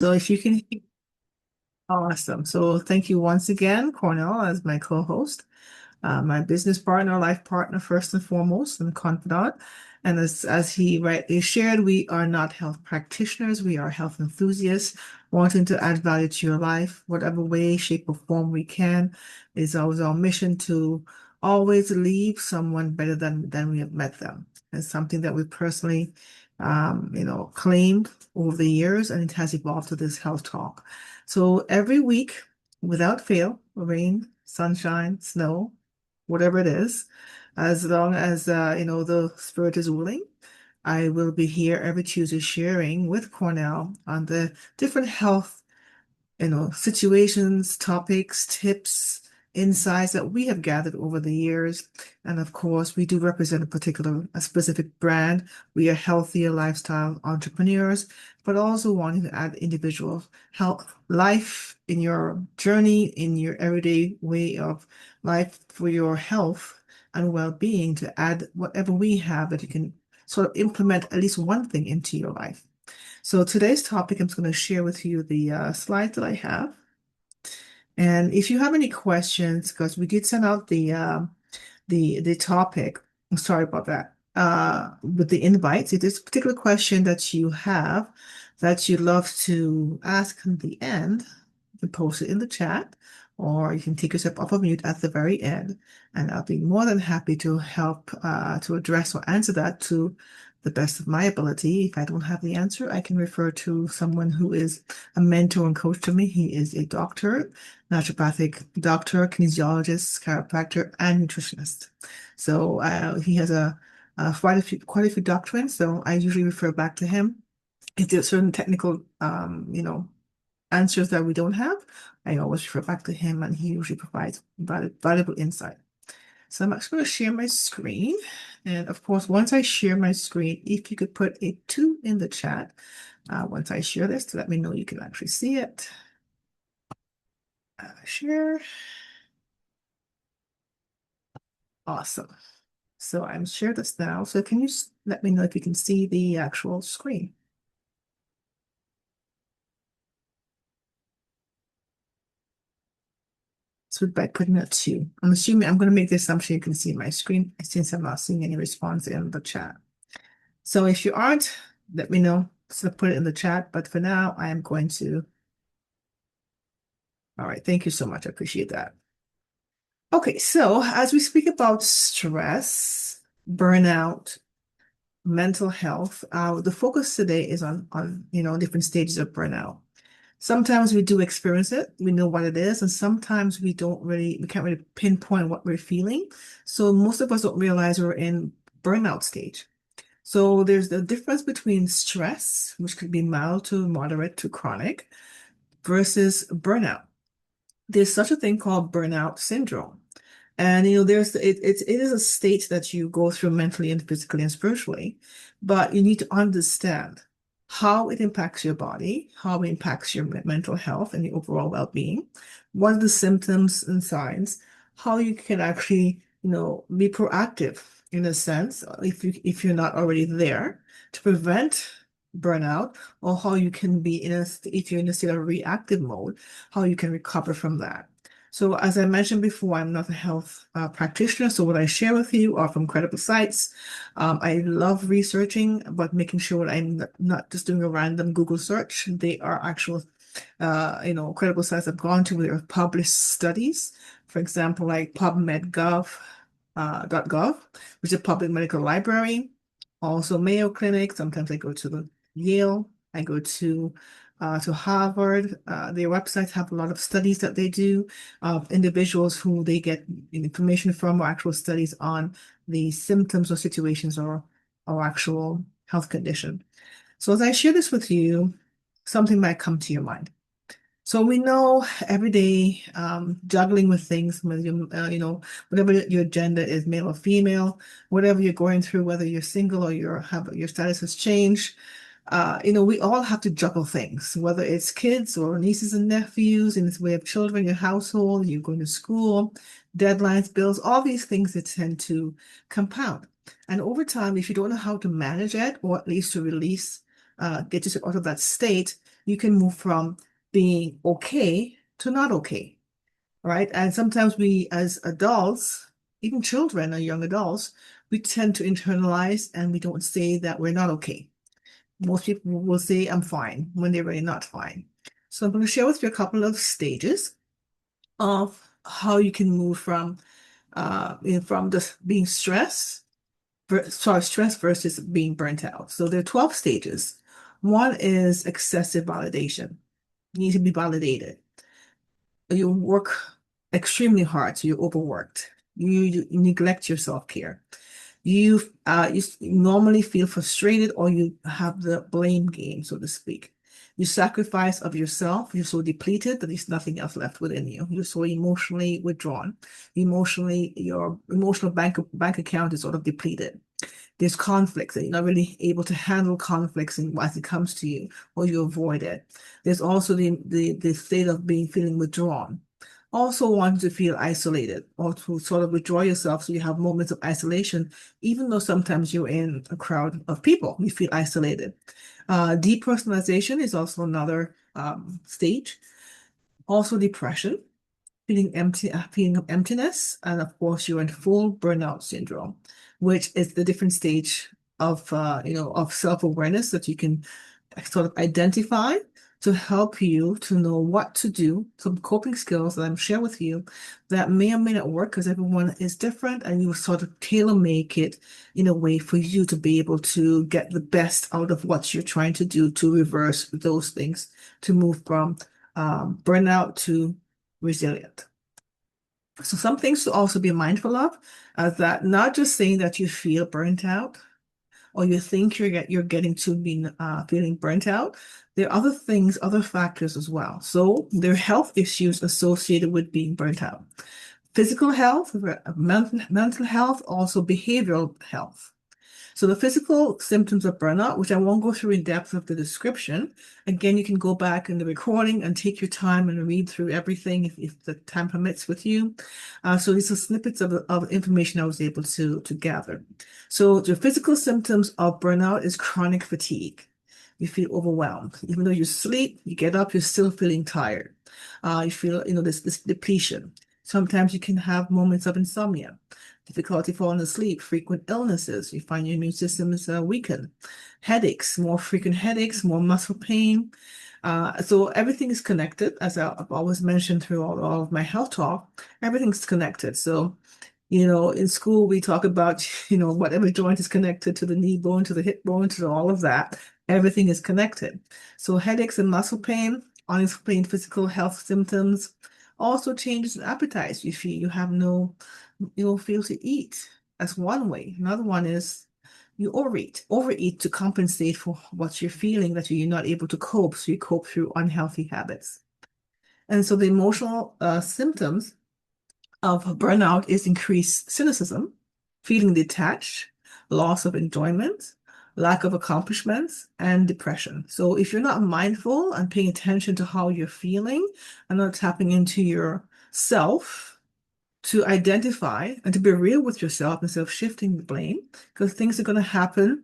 So if you can, awesome. So thank you once again, Cornell, as my co-host, my business partner, life partner, first and foremost, and confidant. And as he rightly shared, we are not health practitioners. We are health enthusiasts wanting to add value to your life, whatever way, shape, or form we can. It's always our mission to always leave someone better than we have met them. It's something that we personally, claimed over the years, and it has evolved to this health talk. So every week, without fail, rain, sunshine, snow, whatever it is, as long as the spirit is willing, I will be here every Tuesday sharing with Cornell on the different health situations, topics, tips, insights that we have gathered over the years. And of course, we do represent a specific brand. We are healthier lifestyle entrepreneurs, but also wanting to add individual health life in your journey, in your everyday way of life for your health and well-being to add whatever we have that you can sort of implement at least one thing into your life. So today's topic, I'm just going to share with you the slides that I have. And if you have any questions, because we did send out the topic, I'm sorry about that, with the invites, if there's a particular question that you have that you'd love to ask in the end, you can post it in the chat, or you can take yourself off of mute at the very end, and I'll be more than happy to help to address or answer that to the best of my ability. If I don't have the answer, I can refer to someone who is a mentor and coach to me. He is a doctor, naturopathic doctor, kinesiologist, chiropractor, and nutritionist. So he has quite a few doctrines. So I usually refer back to him. If there's certain technical, answers that we don't have, I always refer back to him, and he usually provides valuable insight. So I'm actually going to share my screen. And of course, once I share my screen, if you could put a 2 in the chat, once I share this to let me know you can actually see it. Share. Awesome. So I'm shared this now. So can you let me know if you can see the actual screen? So by putting a 2, I'm assuming I'm going to make the assumption you can see my screen since I'm not seeing any response in the chat. So if you aren't, let me know. So put it in the chat. But for now, I am going to. All right. Thank you so much. I appreciate that. Okay. So as we speak about stress, burnout, mental health, the focus today is on different stages of burnout. Sometimes we do experience it, we know what it is, and sometimes we can't really pinpoint what we're feeling. So most of us don't realize we're in burnout stage. So there's the difference between stress, which could be mild to moderate to chronic, versus burnout. There's such a thing called burnout syndrome. And it is a state that you go through mentally and physically and spiritually, but you need to understand how it impacts your body, how it impacts your mental health and your overall well-being. What are the symptoms and signs? How you can actually, be proactive in a sense, if you're not already there, to prevent burnout, or how you can be if you're in a state of reactive mode, how you can recover from that. So as I mentioned before, I'm not a health practitioner, so what I share with you are from credible sites. I love researching, but making sure I'm not just doing a random Google search. They are actual, credible sites I've gone to where there are published studies. For example, like PubMed.gov, which is a public medical library. Also Mayo Clinic. Sometimes I go to the Yale. I go to Harvard. Their websites have a lot of studies that they do of individuals who they get information from, or actual studies on the symptoms or situations or actual health condition. So as I share this with you, something might come to your mind. So we know every day, juggling with things, whatever your gender is, male or female, whatever you're going through, whether you're single or your status has changed. We all have to juggle things, whether it's kids or nieces and nephews, in this way of children, your household, you're going to school, deadlines, bills, all these things that tend to compound. And over time, if you don't know how to manage it, or at least to get yourself out of that state, you can move from being okay to not okay, right? And sometimes we, as adults, even children or young adults, we tend to internalize and we don't say that we're not okay. Most people will say, I'm fine, when they're really not fine. So I'm going to share with you a couple of stages of how you can move from just being stress versus being burnt out. So there are 12 stages. One is excessive validation. You need to be validated. You work extremely hard, so you're overworked. You neglect your self-care. You normally feel frustrated or you have the blame game, so to speak. You sacrifice of yourself. You're so depleted that there's nothing else left within you. You're so emotionally withdrawn. Emotionally, your emotional bank account is sort of depleted. There's conflicts that you're not really able to handle conflicts as it comes to you, or you avoid it. There's also the state of feeling withdrawn. Also wanting to feel isolated or to sort of withdraw yourself so you have moments of isolation, even though sometimes you're in a crowd of people, you feel isolated. Depersonalization is also another stage. Also depression, feeling of emptiness, and of course you're in full burnout syndrome, which is the different stage of self-awareness that you can sort of identify to help you to know what to do, some coping skills that I'm sharing with you that may or may not work because everyone is different, and you sort of tailor make it in a way for you to be able to get the best out of what you're trying to do to reverse those things, to move from burnout to resilient. So some things to also be mindful of is that not just saying that you feel burnt out or you think you're getting to be feeling burnt out. There are other things, other factors as well. So there are health issues associated with being burnt out. Physical health, mental health, also behavioral health. So the physical symptoms of burnout, which I won't go through in depth of the description. Again, you can go back in the recording and take your time and read through everything if the time permits with you. So these are snippets of information I was able to gather. So the physical symptoms of burnout is chronic fatigue. You feel overwhelmed. Even though you sleep, you get up, you're still feeling tired. You feel, this depletion. Sometimes you can have moments of insomnia, difficulty falling asleep, frequent illnesses. You find your immune system is weakened. Headaches, more frequent headaches, more muscle pain. So everything is connected, as I've always mentioned through all of my health talk. Everything's connected. So, in school we talk about, whatever joint is connected to the knee bone, to the hip bone, to all of that. Everything is connected. So headaches and muscle pain, unexplained physical health symptoms, also changes in appetite. You feel you don't feel to eat. That's one way. Another one is you overeat to compensate for what you're feeling that you're not able to cope. So you cope through unhealthy habits. And so the emotional symptoms of burnout is increased cynicism, feeling detached, loss of enjoyment, lack of accomplishments, and depression. So if you're not mindful and paying attention to how you're feeling and not tapping into yourself, to identify and to be real with yourself instead of shifting the blame, because things are going to happen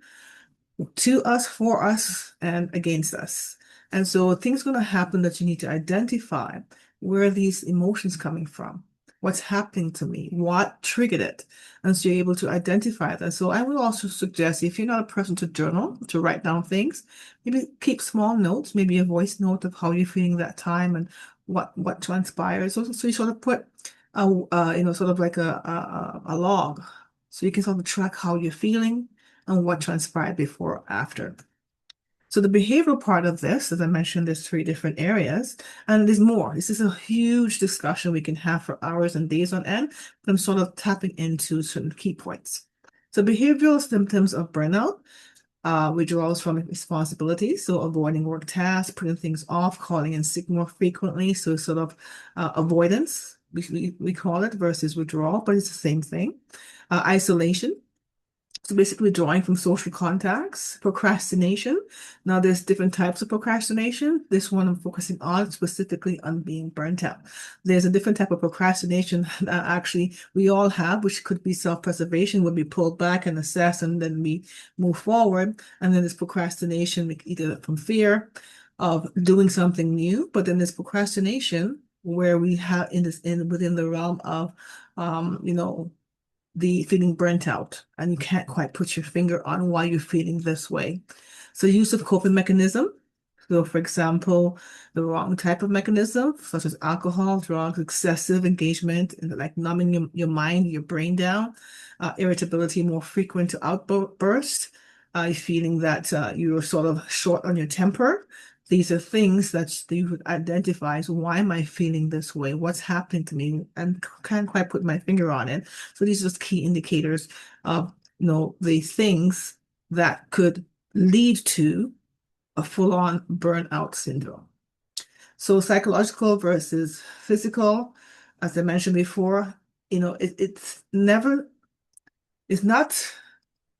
to us, for us, and against us. And so things are going to happen that you need to identify where are these emotions coming from? What's happening to me? What triggered it? And so you're able to identify that. So I would also suggest if you're not a person to journal, to write down things, maybe keep small notes, maybe a voice note of how you're feeling that time and what transpires. So you sort of put sort of like a log. So you can sort of track how you're feeling and what transpired before or after. So the behavioral part of this, as I mentioned, there's three different areas, and there's more. This is a huge discussion we can have for hours and days on end, but I'm sort of tapping into certain key points. So behavioral symptoms of burnout, withdrawals from responsibilities, so avoiding work tasks, putting things off, calling in sick more frequently, so sort of avoidance, we call it, versus withdrawal, but it's the same thing. Isolation. So basically withdrawing from social contacts, procrastination. Now there's different types of procrastination. This one I'm focusing on specifically on being burnt out. There's a different type of procrastination that actually we all have, which could be self-preservation, where we pull back and assess and then we move forward. And then there's procrastination, either from fear, of doing something new, but then there's procrastination where we have in this in within the realm of you know, the feeling burnt out and you can't quite put your finger on why you're feeling this way. So use of coping mechanism. So for example, the wrong type of mechanism, such as alcohol, drugs, excessive engagement, and like numbing your mind, your brain down, irritability, more frequent outburst, feeling that you're sort of short on your temper. These are things that you would identify as why am I feeling this way? What's happening to me? And can't quite put my finger on it. So these are just key indicators of, you know, the things that could lead to a full-on burnout syndrome. So psychological versus physical, as I mentioned before, you know, it's not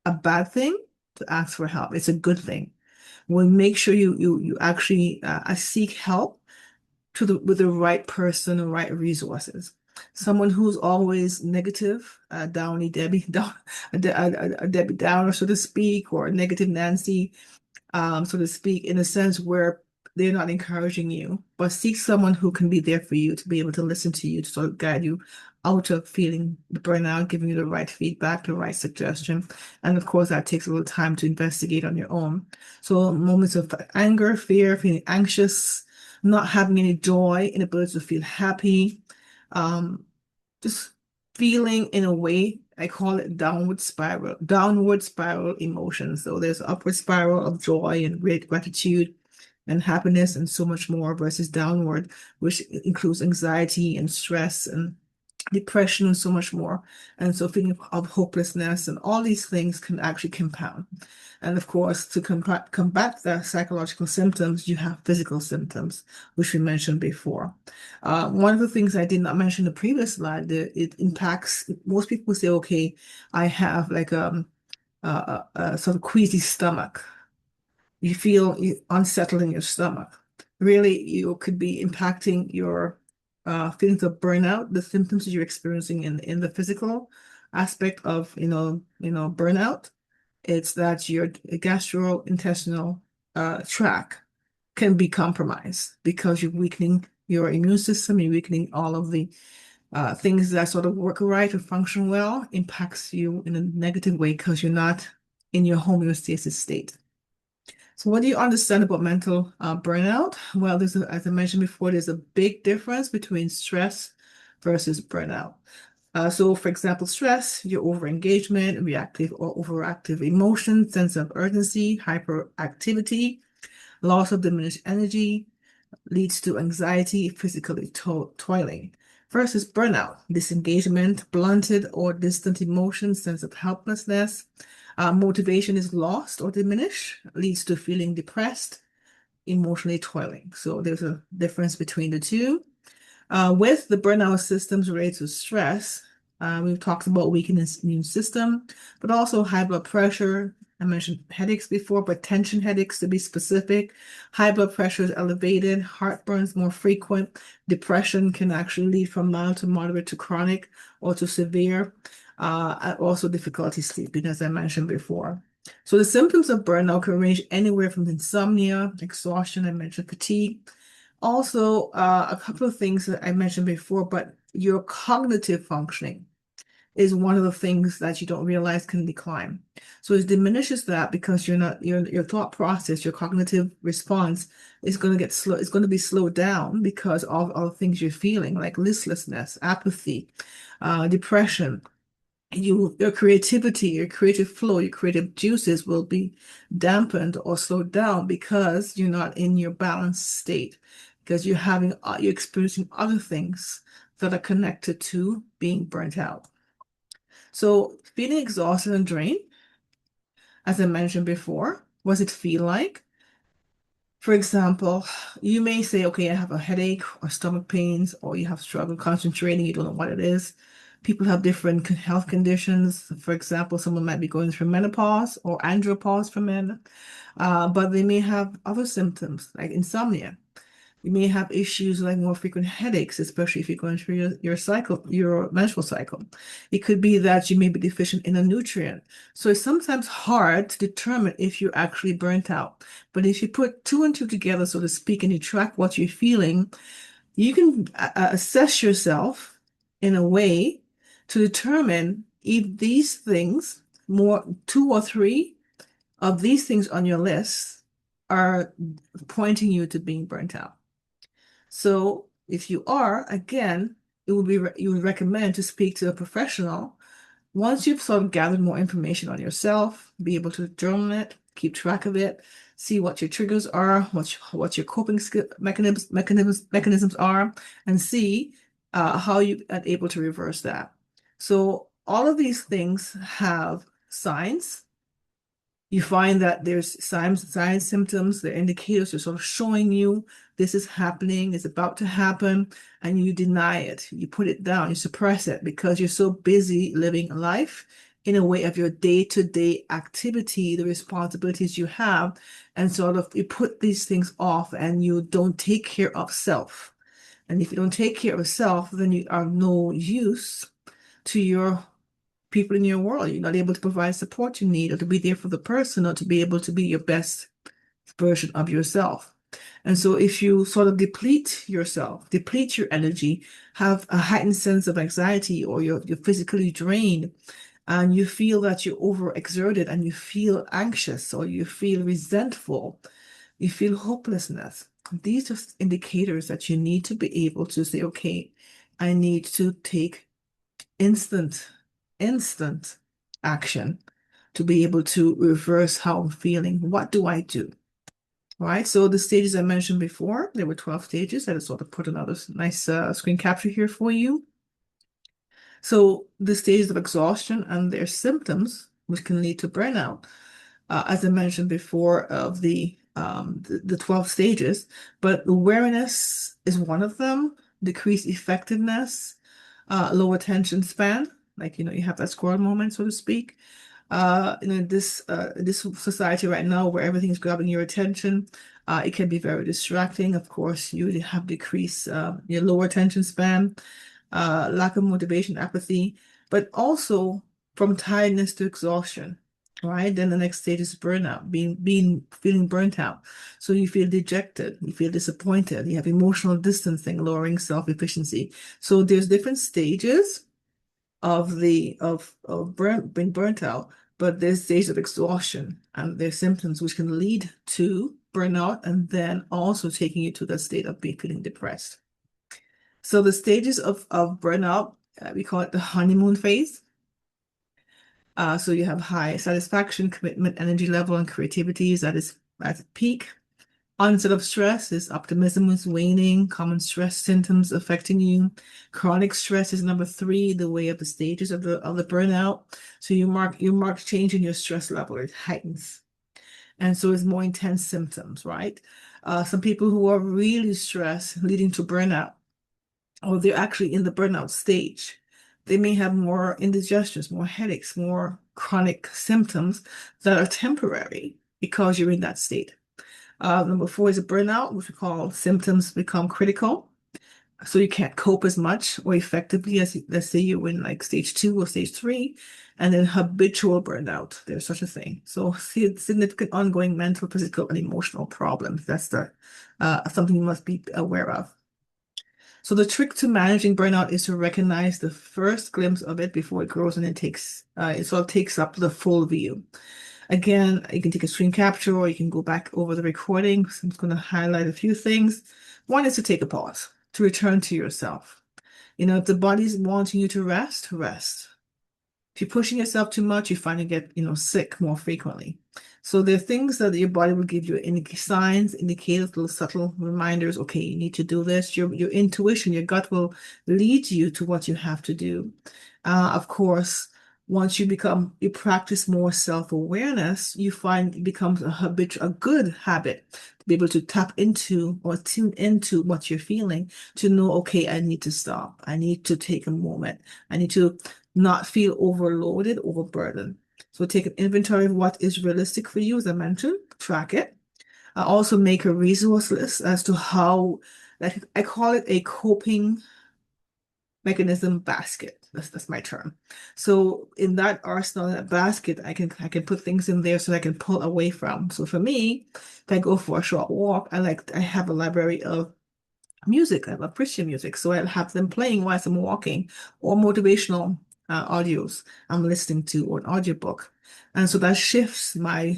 a bad thing to ask for help. It's a good thing. Well, make sure you actually seek help with the right person and right resources. Someone who's always negative, Downy Debbie, a Debbie Downer, so to speak, or a negative Nancy, so to speak, in a sense where they're not encouraging you, but seek someone who can be there for you to be able to listen to you, to sort of guide you out of feeling the burnout, giving you the right feedback, the right suggestion. And of course, that takes a little time to investigate on your own. So moments of anger, fear, feeling anxious, not having any joy, inability to feel happy, um, just feeling in a way, I call it downward spiral emotions. So there's upward spiral of joy and great gratitude and happiness and so much more versus downward, which includes anxiety and stress and depression and so much more. And so feeling of hopelessness and all these things can actually compound. And of course, to combat the psychological symptoms, you have physical symptoms, which we mentioned before. One of the things I did not mention in the previous slide, that it impacts, most people say, okay, I have like a sort of queasy stomach. You feel unsettled in your stomach. Really, you could be impacting your feelings of burnout, the symptoms that you're experiencing in the physical aspect of, burnout. It's that your gastrointestinal tract can be compromised because you're weakening your immune system, you're weakening all of the things that sort of work right or function well, impacts you in a negative way because you're not in your homeostasis state. So what do you understand about mental burnout? Well, as I mentioned before, there's a big difference between stress versus burnout. So for example, stress, your overengagement, reactive or overactive emotion, sense of urgency, hyperactivity, loss of diminished energy, leads to anxiety, physically toiling. Versus burnout, disengagement, blunted or distant emotions, sense of helplessness, motivation is lost or diminished, leads to feeling depressed, emotionally toiling. So there's a difference between the two. With the burnout systems related to stress, we've talked about weakening the immune system, but also high blood pressure. I mentioned headaches before, but tension headaches to be specific. High blood pressure is elevated, heartburn's more frequent. Depression can actually lead from mild to moderate to chronic or to severe. Also difficulty sleeping, as I mentioned before. So the symptoms of burnout can range anywhere from insomnia, exhaustion, I mentioned fatigue. Also, a couple of things that I mentioned before, but your cognitive functioning is one of the things that you don't realize can decline. So it diminishes that because you're not your thought process, your cognitive response is going to get slow. It's going to be slowed down because of all the things you're feeling, like listlessness, apathy, depression. Your creativity, your creative flow, your creative juices will be dampened or slowed down because you're not in your balanced state, because you're experiencing other things that are connected to being burnt out. So feeling exhausted and drained, as I mentioned before, what does it feel like? For example, you may say, okay, I have a headache or stomach pains, or you have struggle concentrating, you don't know what it is. People have different health conditions. For example, someone might be going through menopause or andropause for men, but they may have other symptoms like insomnia. You may have issues like more frequent headaches, especially if you're going through your cycle, your menstrual cycle. It could be that you may be deficient in a nutrient. So it's sometimes hard to determine if you're actually burnt out. But if you put two and two together, so to speak, and you track what you're feeling, you can assess yourself in a way to determine if these things, more two or three of these things on your list, are pointing you to being burnt out. So if you are, again, you would recommend to speak to a professional once you've sort of gathered more information on yourself, be able to journal it, keep track of it, see what your triggers are, what your coping mechanisms are, and see how you are able to reverse that. So all of these things have signs. You find that there's signs, symptoms, the indicators are sort of showing you this is happening, it's about to happen, and you deny it. You put it down, you suppress it because you're so busy living life in a way of your day-to-day activity, the responsibilities you have, and sort of you put these things off and you don't take care of self. And if you don't take care of self, then you are no use to your people in your world. You're not able to provide support you need or to be there for the person or to be able to be your best version of yourself. And so if you sort of deplete yourself, deplete your energy, have a heightened sense of anxiety, or you're physically drained, and you feel that you're overexerted and you feel anxious or you feel resentful, you feel hopelessness. These are indicators that you need to be able to say, okay, I need to take instant, instant action to be able to reverse how I'm feeling. What do I do? Right. So the stages I mentioned before, there were 12 stages. I just sort of put another nice screen capture here for you. So the stages of exhaustion and their symptoms, which can lead to burnout, as I mentioned before, of the 12 stages, but awareness is one of them, decreased effectiveness, low attention span, like, you have that squirrel moment, so to speak. This society right now where everything's grabbing your attention, it can be very distracting. Of course, you have decreased your lower attention span, lack of motivation, apathy, but also from tiredness to exhaustion. Right. Then the next stage is burnout, feeling burnt out. So you feel dejected, you feel disappointed, you have emotional distancing, lowering self-efficiency. So there's different stages of being burnt out, but there's stages of exhaustion and there's symptoms which can lead to burnout and then also taking you to the state of being feeling depressed. So the stages of burnout, we call it the honeymoon phase. So you have high satisfaction, commitment, energy level, and creativity is at its peak. Onset of stress is optimism is waning, common stress symptoms affecting you. Chronic stress is number three, the way of the stages of the burnout. So you mark change in your stress level, it heightens. And so it's more intense symptoms, right? Some people who are really stressed leading to burnout, or they're actually in the burnout stage, they may have more indigestions, more headaches, more chronic symptoms that are temporary because you're in that state. Number four is a burnout, which we call symptoms become critical. So you can't cope as much or effectively as, let's say, you're in like stage 2 or stage 3, and then habitual burnout. There's such a thing. So significant ongoing mental, physical, and emotional problems. That's something you must be aware of. So the trick to managing burnout is to recognize the first glimpse of it before it grows and it sort of takes up the full view. Again, you can take a screen capture or you can go back over the recording. So I'm just going to highlight a few things. One is to take a pause, to return to yourself. If the body's wanting you to rest, rest. If you're pushing yourself too much, you find you get, sick more frequently. So there are things that your body will give you signs, indicators, little subtle reminders. Okay, you need to do this. Your intuition, your gut will lead you to what you have to do. Of course, once you practice more self-awareness, you find it becomes a good habit to be able to tap into or tune into what you're feeling, to know, okay, I need to stop. I need to take a moment. I need to not feel overloaded, overburdened. So take an inventory of what is realistic for you, as I mentioned, track it. I also make a resource list as to how, like I call it a coping mechanism basket. That's my term. So in that arsenal, that basket, I can put things in there so I can pull away from. So for me, if I go for a short walk, I have a library of music. I love Christian music, so I'll have them playing whilst I'm walking, or motivational audios I'm listening to, or an audiobook. And so that shifts my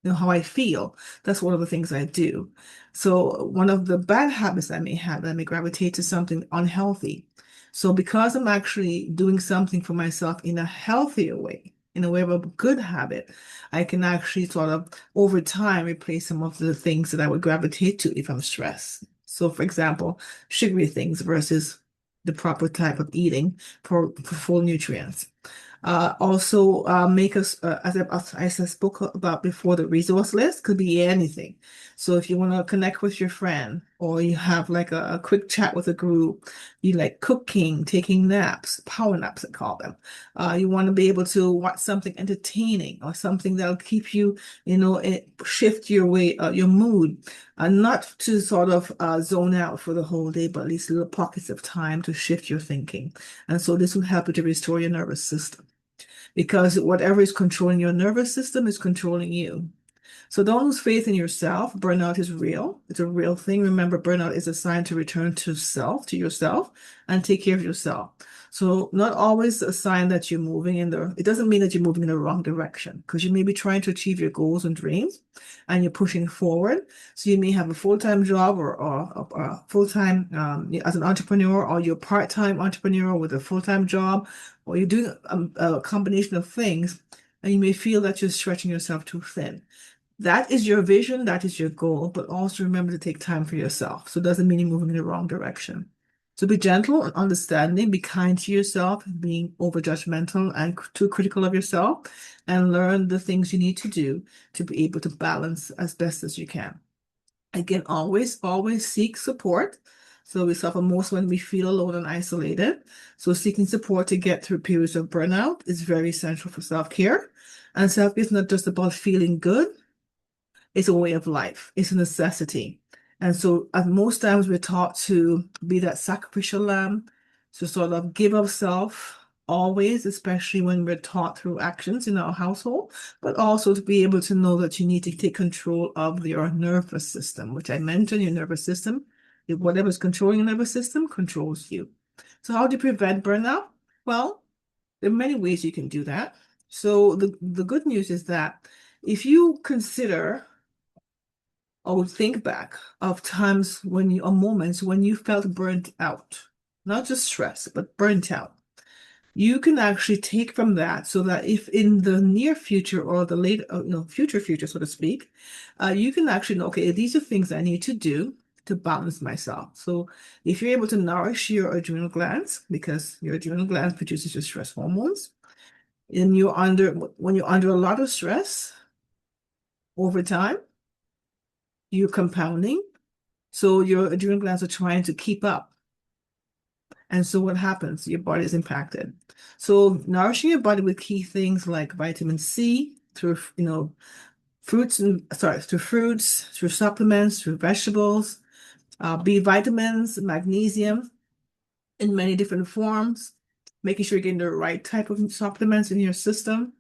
how I feel. That's one of the things I do. So one of the bad habits I may have, I may gravitate to something unhealthy. So because I'm actually doing something for myself in a healthier way, in a way of a good habit, I can actually sort of over time replace some of the things that I would gravitate to if I'm stressed. So for example, sugary things versus the proper type of eating for full nutrients. Also, make us, as I spoke about before, the resource list could be anything. So if you want to connect with your friend, or you have like a quick chat with a group, you like cooking, taking naps, power naps, I call them. You want to be able to watch something entertaining or something that'll keep you, shift your way, your mood, not to sort of zone out for the whole day, but at least little pockets of time to shift your thinking. And so this will help you to restore your nervous system, because whatever is controlling your nervous system is controlling you. So don't lose faith in yourself. Burnout is real. It's a real thing. Remember, burnout is a sign to return to yourself, and take care of yourself. So not always a sign that you're moving it doesn't mean that you're moving in the wrong direction, because you may be trying to achieve your goals and dreams and you're pushing forward. So you may have a full-time job, or a full-time as an entrepreneur, or you're part-time entrepreneur with a full-time job, or you're doing a combination of things, and you may feel that you're stretching yourself too thin. That is your vision, that is your goal, but also remember to take time for yourself. So it doesn't mean you're moving in the wrong direction. So be gentle and understanding, be kind to yourself, being over judgmental and too critical of yourself, and learn the things you need to do to be able to balance as best as you can. Again, always seek support. So we suffer most when we feel alone and isolated. So seeking support to get through periods of burnout is very essential for self-care. And self-care is not just about feeling good, it's a way of life. It's a necessity. And so at most times we're taught to be that sacrificial lamb, to sort of give of self always, especially when we're taught through actions in our household, but also to be able to know that you need to take control of your nervous system, which I mentioned, your nervous system. Whatever's controlling your nervous system controls you. So how do you prevent burnout? Well, there are many ways you can do that. So the good news is that if you consider or think back of times or moments when you felt burnt out, not just stressed, but burnt out, you can actually take from that, so that if in the near future, or the late, future, so to speak, you can actually know, okay, these are things I need to do to balance myself. So if you're able to nourish your adrenal glands, because your adrenal glands produces your stress hormones, and when you're under a lot of stress over time, you're compounding. So your adrenal glands are trying to keep up. And so what happens? Your body is impacted. So nourishing your body with key things like vitamin C through, through fruits, through supplements, through vegetables, B vitamins, magnesium in many different forms, making sure you're getting the right type of supplements in your system.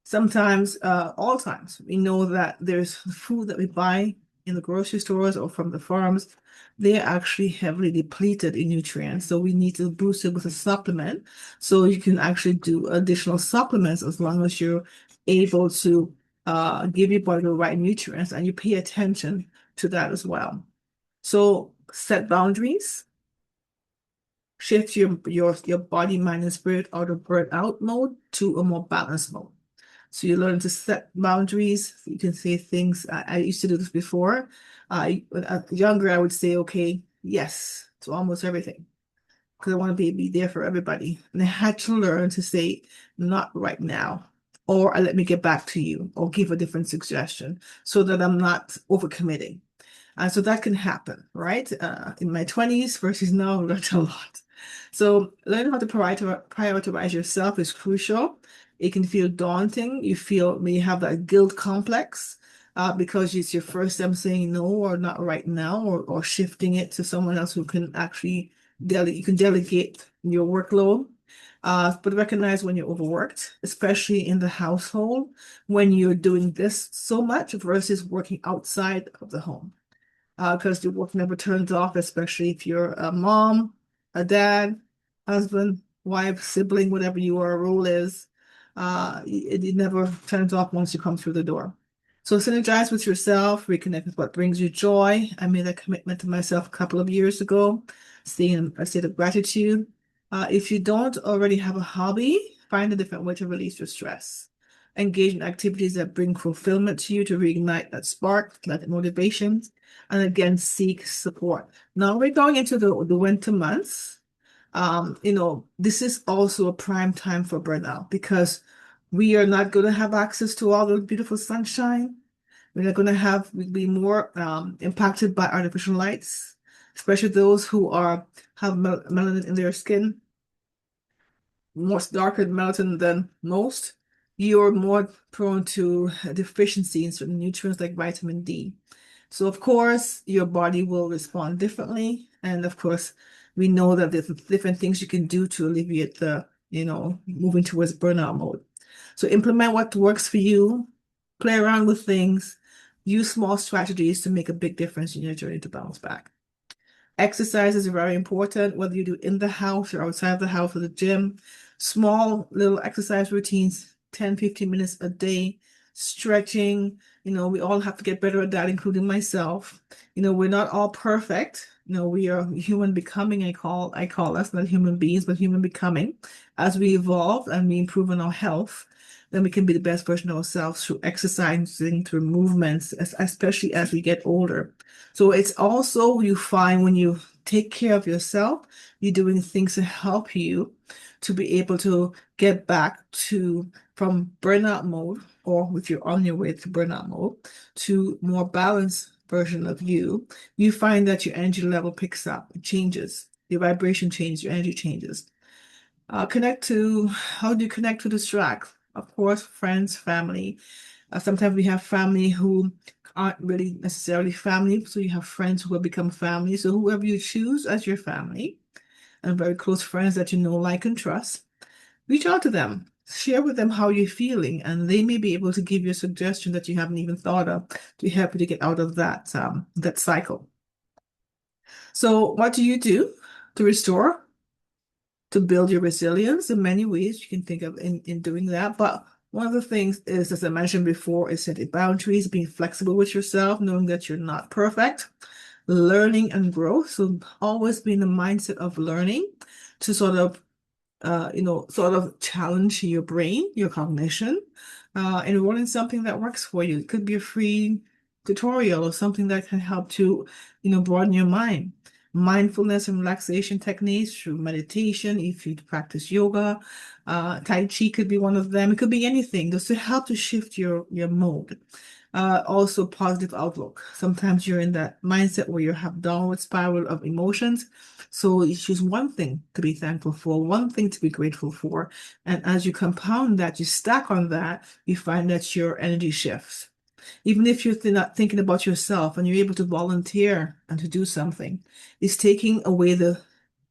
Sometimes, all times, we know that there's food that we buy in the grocery stores or from the farms. They're actually heavily depleted in nutrients. So we need to boost it with a supplement. So you can actually do additional supplements as long as you're able to give your body the right nutrients, and you pay attention to that as well. So set boundaries, shift your body, mind, and spirit out of burnout mode to a more balanced mode. So you learn to set boundaries. You can say things. I used to do this before. When I was younger, I would say, okay, yes, to almost everything, because I want to be there for everybody. And I had to learn to say, not right now, or let me get back to you, or give a different suggestion, so that I'm not overcommitting. And so that can happen, right? In my 20s versus now, I learned a lot. So learning how to prioritize yourself is crucial. It can feel daunting. You may have that guilt complex. because it's your first time saying no or not right now, or shifting it to someone else who can actually you can delegate your workload. But recognize when you're overworked, especially in the household, when you're doing this so much versus working outside of the home. Because the work never turns off, especially if you're a mom, a dad, husband, wife, sibling, whatever your role is. It never turns off once you come through the door. So synergize with yourself, reconnect with what brings you joy. I made a commitment to myself a couple of years ago, staying in a state of gratitude. If you don't already have a hobby, find a different way to release your stress. Engage in activities that bring fulfillment to you to reignite that spark, that motivation, and again, seek support. Now we're going into the winter months. This is also a prime time for burnout because we are not going to have access to all the beautiful sunshine. We're not going to be more impacted by artificial lights, especially those who have melanin in their skin, more darker melatonin than most. You're more prone to deficiency in certain nutrients like vitamin D. So of course, your body will respond differently. And of course, we know that there's different things you can do to alleviate moving towards burnout mode. So implement what works for you, play around with things, use small strategies to make a big difference in your journey to bounce back. Exercise is very important, whether you do in the house or outside the house or the gym. Small little exercise routines, 10, 15 minutes a day, stretching. We all have to get better at that, including myself. We're not all perfect. We are human becoming, I call us not human beings, but human becoming. As we evolve and we improve on our health, then we can be the best version of ourselves through exercising, through movements, especially as we get older. So it's also, you find when you take care of yourself, you're doing things to help you to be able to get back from burnout mode, or if you're on your way to burnout mode, to more balanced version of you. You find that your energy level picks up, it changes, your vibration changes, your energy changes. How do you connect to distract? Of course, friends, family. Sometimes we have family who aren't really necessarily family, so you have friends who will become family. So whoever you choose as your family, and very close friends that you know, like, and trust, reach out to them. Share with them how you're feeling, and they may be able to give you a suggestion that you haven't even thought of to help you to get out of that cycle. So what do you do to restore, to build your resilience? In many ways you can think of in doing that. But one of the things is, as I mentioned before, is setting boundaries, being flexible with yourself, knowing that you're not perfect, learning and growth. So always be in the mindset of learning to sort of challenge your brain, your cognition, enroll in something that works for you. It could be a free tutorial or something that can help to, broaden your mind. Mindfulness and relaxation techniques through meditation, if you practice yoga, Tai Chi could be one of them. It could be anything just to help to shift your mode. Also positive outlook. Sometimes you're in that mindset where you have downward spiral of emotions. So you choose one thing to be thankful for, one thing to be grateful for. And as you compound that, you stack on that, you find that your energy shifts. Even if you're not thinking about yourself and you're able to volunteer and to do something, it's taking away the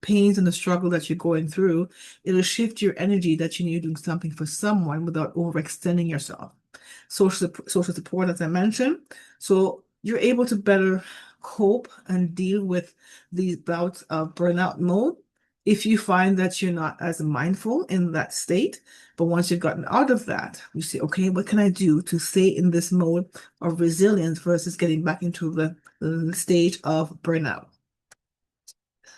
pains and the struggle that you're going through. It'll shift your energy that you need doing something for someone without overextending yourself. Social support, as I mentioned. So you're able to better cope and deal with these bouts of burnout mode if you find that you're not as mindful in that state. But once you've gotten out of that, you say, okay, what can I do to stay in this mode of resilience versus getting back into the stage of burnout?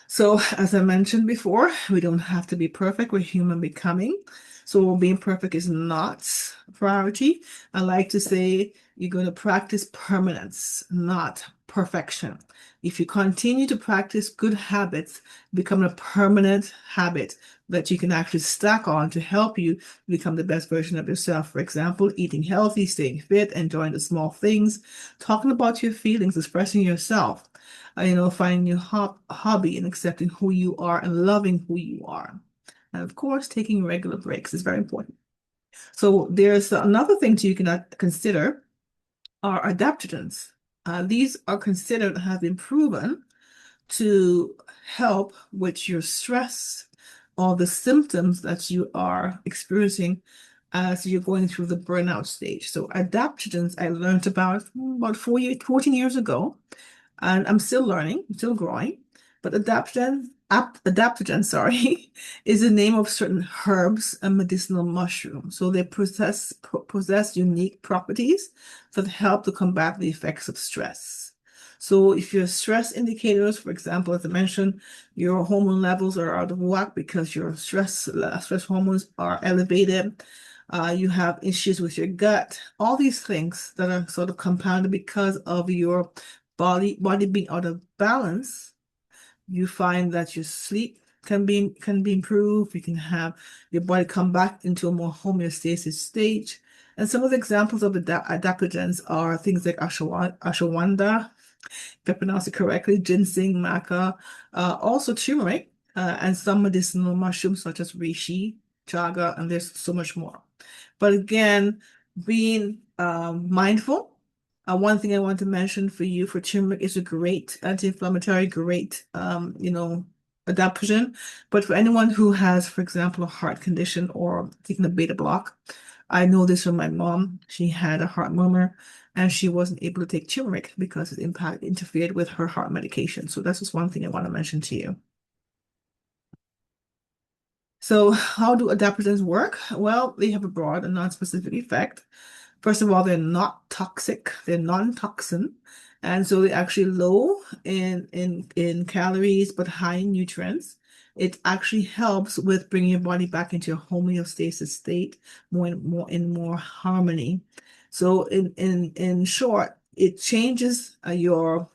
So, as I mentioned before, we don't have to be perfect. We're human becoming. So, being perfect is not a priority. I like to say you're going to practice permanence, not perfection. If you continue to practice good habits, become a permanent habit that you can actually stack on to help you become the best version of yourself. For example, eating healthy, staying fit, enjoying the small things, talking about your feelings, expressing yourself, finding your hobby and accepting who you are and loving who you are. And of course, taking regular breaks is very important. So there's another thing you can consider are adaptogens. These are considered have been proven to help with your stress or the symptoms that you are experiencing as you're going through the burnout stage. So adaptogens I learned about 14 years ago, and I'm still learning, still growing. But adaptogen, sorry, is the name of certain herbs and medicinal mushrooms. So they possess unique properties that help to combat the effects of stress. So if your stress indicators, for example, as I mentioned, your hormone levels are out of whack because your stress hormones are elevated, you have issues with your gut, all these things that are sort of compounded because of your body being out of balance, you find that your sleep can be improved. You can have your body come back into a more homeostasis stage. And some of the examples of adaptogens are things like ashwagandha, if I pronounce it correctly, ginseng, maca, also turmeric, and some medicinal mushrooms such as reishi, chaga, and there's so much more. But again, being mindful. One thing I want to mention for you for turmeric is a great anti-inflammatory, great adaptogen. But for anyone who has, for example, a heart condition or taking a beta block, I know this from my mom. She had a heart murmur and she wasn't able to take turmeric because it interfered with her heart medication. So that's just one thing I want to mention to you. So how do adaptogens work? Well, they have a broad and non-specific effect. First of all, they're not toxic, they're non-toxin. And so they're actually low in calories, but high in nutrients. It actually helps with bringing your body back into a homeostasis state, more harmony. So in short, it changes your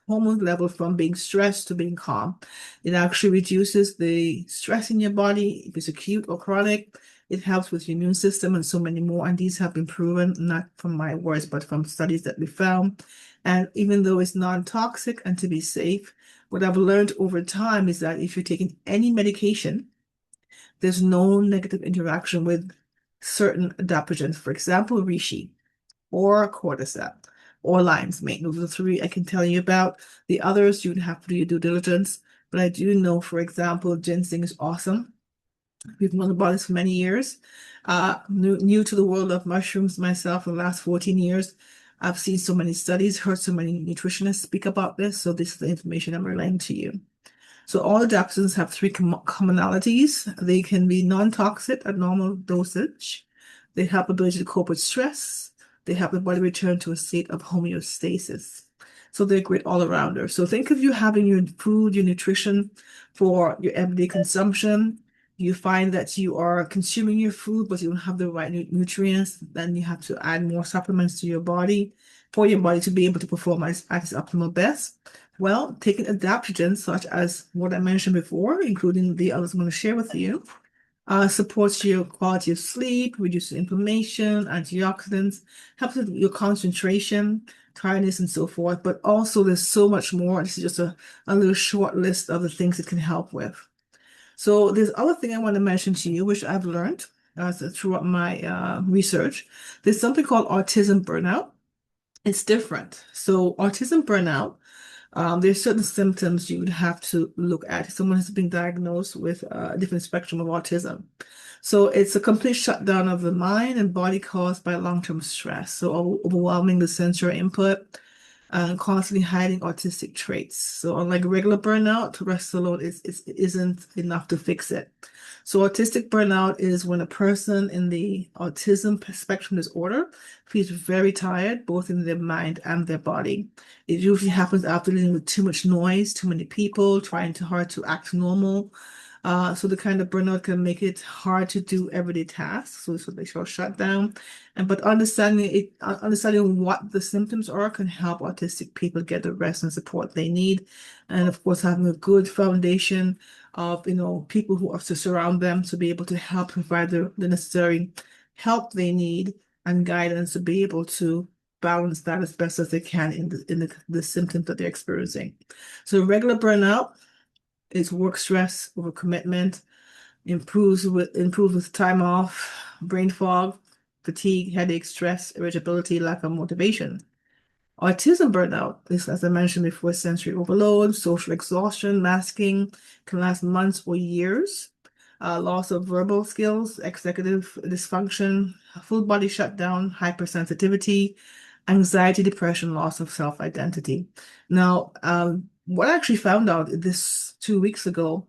hormone level from being stressed to being calm. It actually reduces the stress in your body, if it's acute or chronic. It helps with your immune system and so many more. And these have been proven, not from my words, but from studies that we found. And even though it's non-toxic and to be safe, what I've learned over time is that if you're taking any medication, there's no negative interaction with certain adaptogens. For example, reishi or cordyceps or lion's mane. Those are the three I can tell you about. The others, you'd have to do your due diligence. But I do know, for example, ginseng is awesome. We've known about this for many years. New to the world of mushrooms myself in the last 14 years. I've seen so many studies, heard so many nutritionists speak about this. So this is the information I'm relaying to you. So all adaptogens have three commonalities. They can be non-toxic at normal dosage. They help ability to cope with stress. They help the body return to a state of homeostasis. So they're great all-arounders. So think of you having your food, your nutrition for your everyday consumption. You find that you are consuming your food, but you don't have the right nutrients. Then you have to add more supplements to your body for your body to be able to perform at its optimal best. Well, taking adaptogens such as what I mentioned before, including the others I'm going to share with you, supports your quality of sleep, reduces inflammation, antioxidants, helps with your concentration, tiredness, and so forth. But also there's so much more. This is just a little short list of the things it can help with. So there's other thing I want to mention to you, which I've learned throughout my research. There's something called autism burnout. It's different. So autism burnout, there's certain symptoms you would have to look at if someone has been diagnosed with a different spectrum of autism. So it's a complete shutdown of the mind and body caused by long-term stress. So overwhelming the sensory input and constantly hiding autistic traits. So unlike regular burnout, rest alone isn't enough to fix it. So autistic burnout is when a person in the autism spectrum disorder feels very tired, both in their mind and their body. It usually happens after dealing with too much noise, too many people, trying too hard to act normal. So the kind of burnout can make it hard to do everyday tasks. So they shall shut down. But understanding what the symptoms are can help autistic people get the rest and support they need. And of course, having a good foundation of people who are to surround them to be able to help provide the necessary help they need and guidance to be able to balance that as best as they can in the symptoms that they're experiencing. So regular burnout is work stress, overcommitment, improves with time off, brain fog, fatigue, headache, stress, irritability, lack of motivation. Autism burnout is, as I mentioned before, sensory overload, social exhaustion, masking, can last months or years, loss of verbal skills, executive dysfunction, full body shutdown, hypersensitivity, anxiety, depression, loss of self-identity. Now, what I actually found out this 2 weeks ago,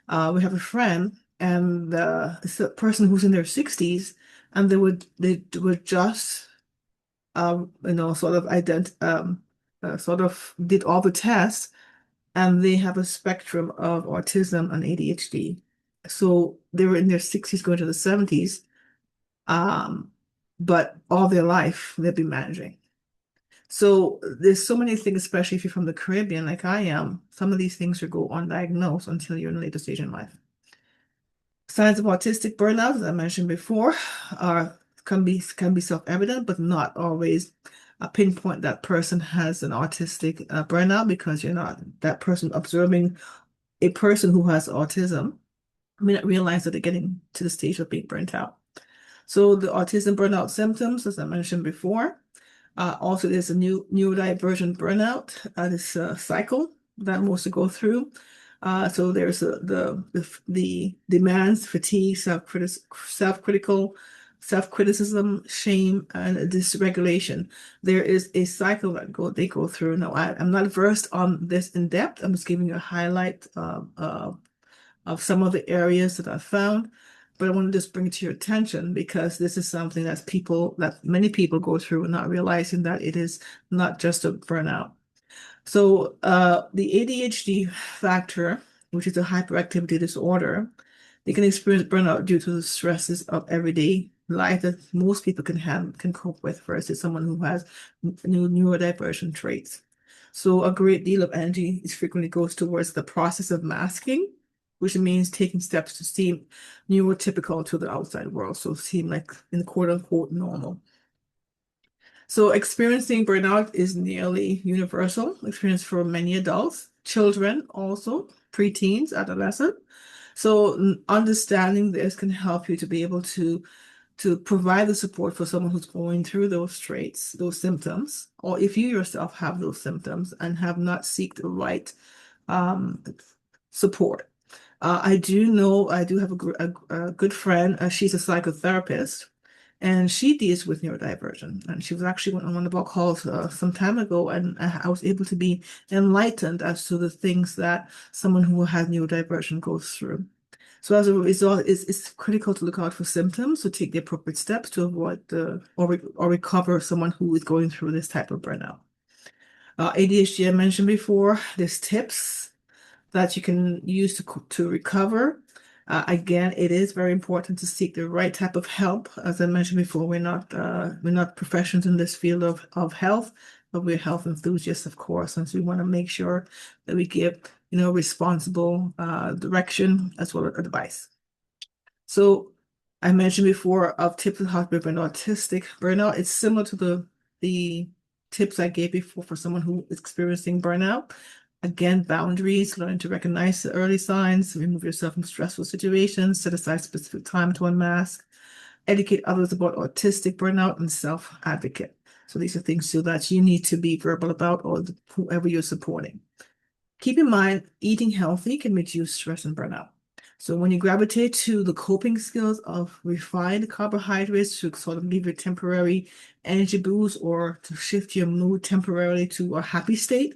we have a friend, and it's a person who's in their 60s, and they were just sort of sort of did all the tests, and they have a spectrum of autism and ADHD. So they were in their 60s going to the 70s, um, but all their life they've been managing. So there's so many things, especially if you're from the Caribbean, like I am, some of these things will go undiagnosed until you're in a later stage in life. Signs of autistic burnout, as I mentioned before, are can be self-evident, but not always pinpoint that person has an autistic burnout, because you're not that person observing a person who has autism may not realize that they're getting to the stage of being burnt out. So the autism burnout symptoms, as I mentioned before, also there's a new neurodivergent burnout, this cycle that most to go through. So there's the demands, fatigue, self-criticism, shame, and dysregulation. There is a cycle that they go through. Now, I'm not versed on this in depth. I'm just giving you a highlight of some of the areas that I found. But I want to just bring it to your attention, because this is something that many people go through, and not realizing that it is not just a burnout. So the ADHD factor, which is a hyperactivity disorder, they can experience burnout due to the stresses of everyday life that most people can cope with, versus someone who has neurodivergent traits. So a great deal of energy frequently goes towards the process of masking, which means taking steps to seem neurotypical to the outside world, so seem like in quote unquote normal. So experiencing burnout is nearly universal experience for many adults, children also, preteens, adolescents. So understanding this can help you to be able to provide the support for someone who's going through those traits, those symptoms, or if you yourself have those symptoms and have not sought the right um, support. I do know, I do have a good friend. She's a psychotherapist, and she deals with neurodivergent. And she was actually on one of our calls some time ago, and I was able to be enlightened as to the things that someone who has neurodivergent goes through. So as a result, it's critical to look out for symptoms, to take the appropriate steps to avoid or recover someone who is going through this type of burnout. ADHD, I mentioned before, there's tips that you can use to recover. Again, it is very important to seek the right type of help. As I mentioned before, we're not professionals in this field of health, but we're health enthusiasts, of course, and so we want to make sure that we give responsible direction as well as advice. So I mentioned before of tips on how to prevent autistic burnout. It's similar to the tips I gave before for someone who is experiencing burnout. Again, boundaries, learn to recognize the early signs, remove yourself from stressful situations, set aside specific time to unmask, educate others about autistic burnout, and self-advocate. So these are things so that you need to be verbal about, or whoever you're supporting. Keep in mind, eating healthy can reduce stress and burnout. So when you gravitate to the coping skills of refined carbohydrates to sort of give you a temporary energy boost, or to shift your mood temporarily to a happy state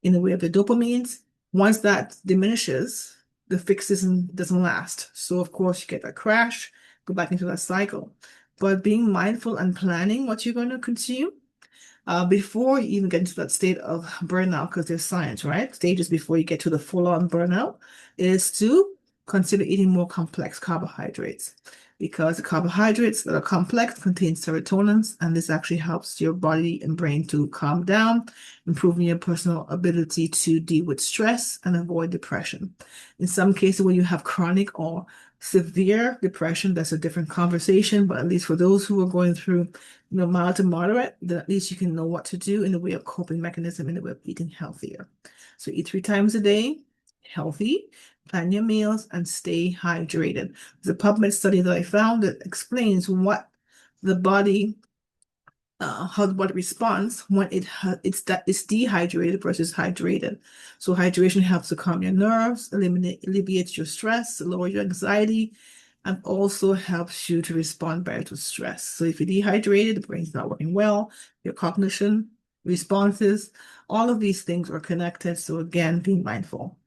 in the way of the dopamines, once that diminishes, the fix doesn't last. So of course you get that crash, go back into that cycle. But being mindful and planning what you're going to consume before you even get into that state of burnout, because there's science, right? Stages before you get to the full-on burnout, is to consider eating more complex carbohydrates, because the carbohydrates that are complex contain serotonins, and this actually helps your body and brain to calm down, improving your personal ability to deal with stress and avoid depression. In some cases, when you have chronic or severe depression, that's a different conversation, but at least for those who are going through mild to moderate, then at least you can know what to do in the way of coping mechanism, in the way of eating healthier. So eat 3 times a day, healthy, plan your meals, and stay hydrated. There's a PubMed study that I found that explains what the body, how the body responds when it's dehydrated versus hydrated. So hydration helps to calm your nerves, alleviates your stress, lower your anxiety, and also helps you to respond better to stress. So if you're dehydrated, the brain's not working well, your cognition, responses, all of these things are connected. So again, be mindful.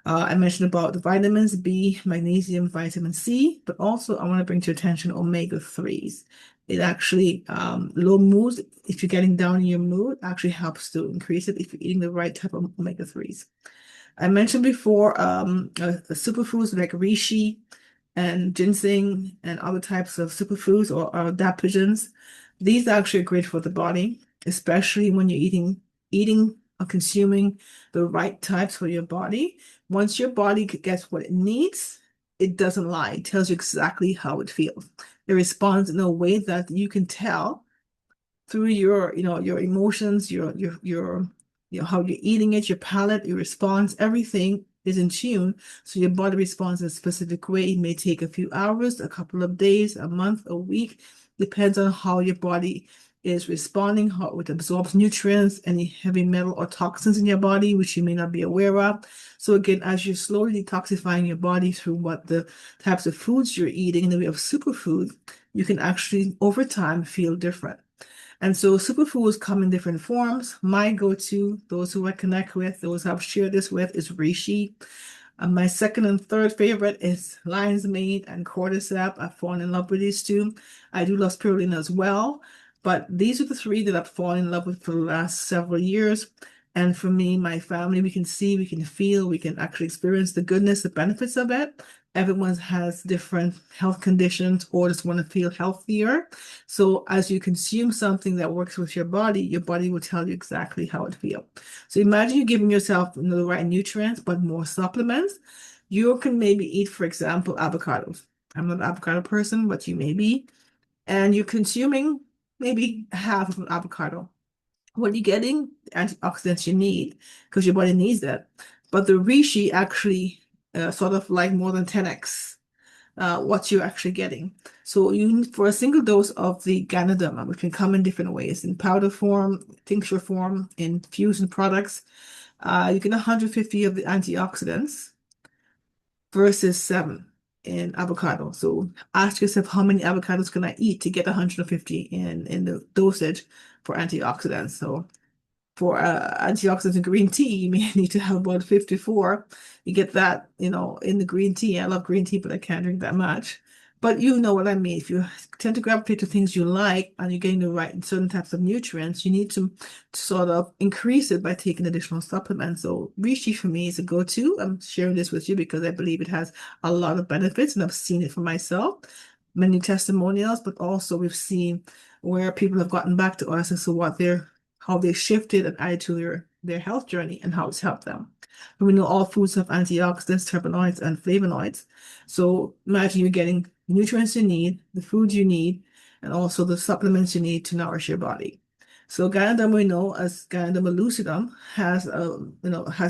I mentioned about the vitamins B, magnesium, vitamin C, but also I want to bring to your attention omega-3s. It actually, low mood, if you're getting down in your mood, actually helps to increase it if you're eating the right type of omega-3s. I mentioned before superfoods like reishi and ginseng and other types of superfoods or adaptogens. These actually are great for the body, especially when you're eating or consuming the right types for your body. Once your body gets what it needs, it doesn't lie. It tells you exactly how it feels. It responds in a way that you can tell through your, your emotions, how you're eating it, your palate, your response, everything is in tune. So your body responds in a specific way. It may take a few hours, a couple of days, a month, a week, depends on how your body is responding, how it absorbs nutrients, any heavy metal or toxins in your body, which you may not be aware of. So again, as you're slowly detoxifying your body through what the types of foods you're eating in the way of superfoods, you can actually over time feel different. And so superfoods come in different forms. My go-to, those who I connect with, those I've shared this with, is reishi. My second and third favorite is lion's mane and cordyceps. I've fallen in love with these two. I do love spirulina as well, but these are the three that I've fallen in love with for the last several years. And for me, my family, we can see, we can feel, we can actually experience the goodness, the benefits of it. Everyone has different health conditions or just want to feel healthier. So as you consume something that works with your body will tell you exactly how it feels. So imagine you're giving yourself the right nutrients, but more supplements. You can maybe eat, for example, avocados. I'm not an avocado person, but you may be. And you're consuming maybe half of an avocado. What you're getting, the antioxidants you need, because your body needs that. But the reishi actually sort of like more than 10x what you're actually getting. So you for a single dose of the Ganoderma, which can come in different ways, in powder form, tincture form, infusion products, you get 150 of the antioxidants versus 7 in avocado. So ask yourself, how many avocados can I eat to get 150 in the dosage for antioxidants? So for antioxidants in green tea, you may need to have about 54. You get that, in the green tea. I love green tea, but I can't drink that much. But you know what I mean. If you tend to gravitate to things you like and you're getting the right certain types of nutrients, you need to sort of increase it by taking additional supplements. So reishi for me is a go-to. I'm sharing this with you because I believe it has a lot of benefits and I've seen it for myself. Many testimonials, but also we've seen where people have gotten back to us as to how they shifted and added to their health journey and how it's helped them. And we know all foods have antioxidants, terpenoids, and flavonoids. So imagine you're getting nutrients you need, the foods you need, and also the supplements you need to nourish your body. So Ganoderma, we know as Ganoderma lucidum has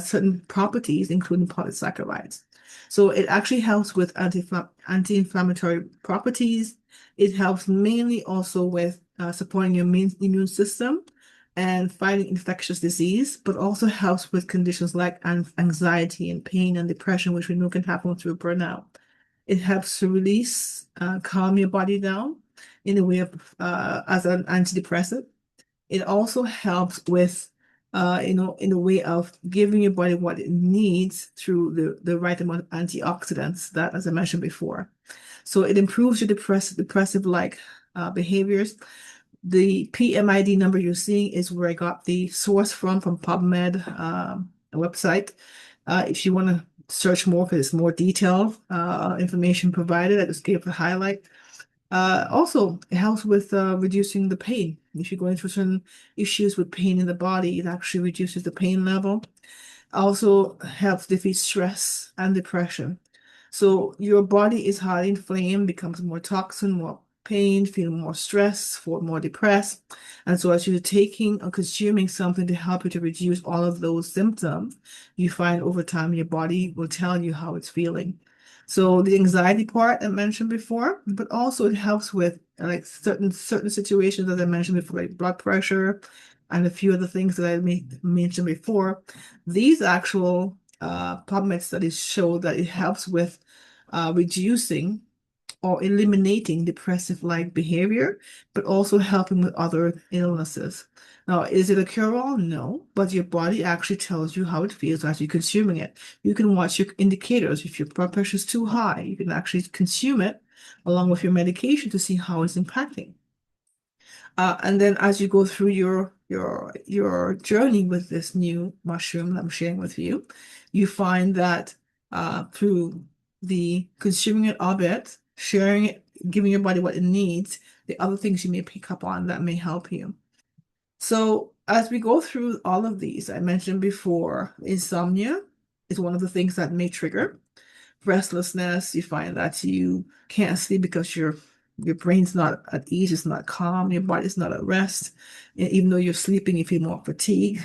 certain properties, including polysaccharides. So it actually helps with anti-inflammatory properties. It helps mainly also with supporting your immune system and fighting infectious disease, but also helps with conditions like anxiety and pain and depression, which we know can happen through burnout. It helps to release, calm your body down in a way of as an antidepressant. It also helps with, in a way of giving your body what it needs through the right amount of antioxidants that, as I mentioned before. So it improves your depressive like behaviors. The PMID number you're seeing is where I got the source from PubMed website. If you want to search more, because it's more detailed information provided, I just gave the highlight. Also, it helps with reducing the pain. If you're going through certain issues with pain in the body, it actually reduces the pain level. Also helps defeat stress and depression. So your body is highly inflamed, becomes more toxin, more pain, feel more stress, feel more depressed. And so as you're taking or consuming something to help you to reduce all of those symptoms, you find over time your body will tell you how it's feeling. So the anxiety part I mentioned before, but also it helps with like certain situations that I mentioned before, like blood pressure and a few other things that I mentioned before. These actual PubMed studies show that it helps with reducing or eliminating depressive-like behavior, but also helping with other illnesses. Now, is it a cure-all? No, but your body actually tells you how it feels as you're consuming it. You can watch your indicators. If your blood pressure is too high, you can actually consume it along with your medication to see how it's impacting. And then as you go through your journey with this new mushroom that I'm sharing with you, you find that through the consuming it of it, sharing it, giving your body what it needs, the other things you may pick up on that may help you. So as we go through all of these, I mentioned before, insomnia is one of the things that may trigger restlessness. You find that you can't sleep because your brain's not at ease, it's not calm, your body's not at rest. And even though you're sleeping, you feel more fatigued.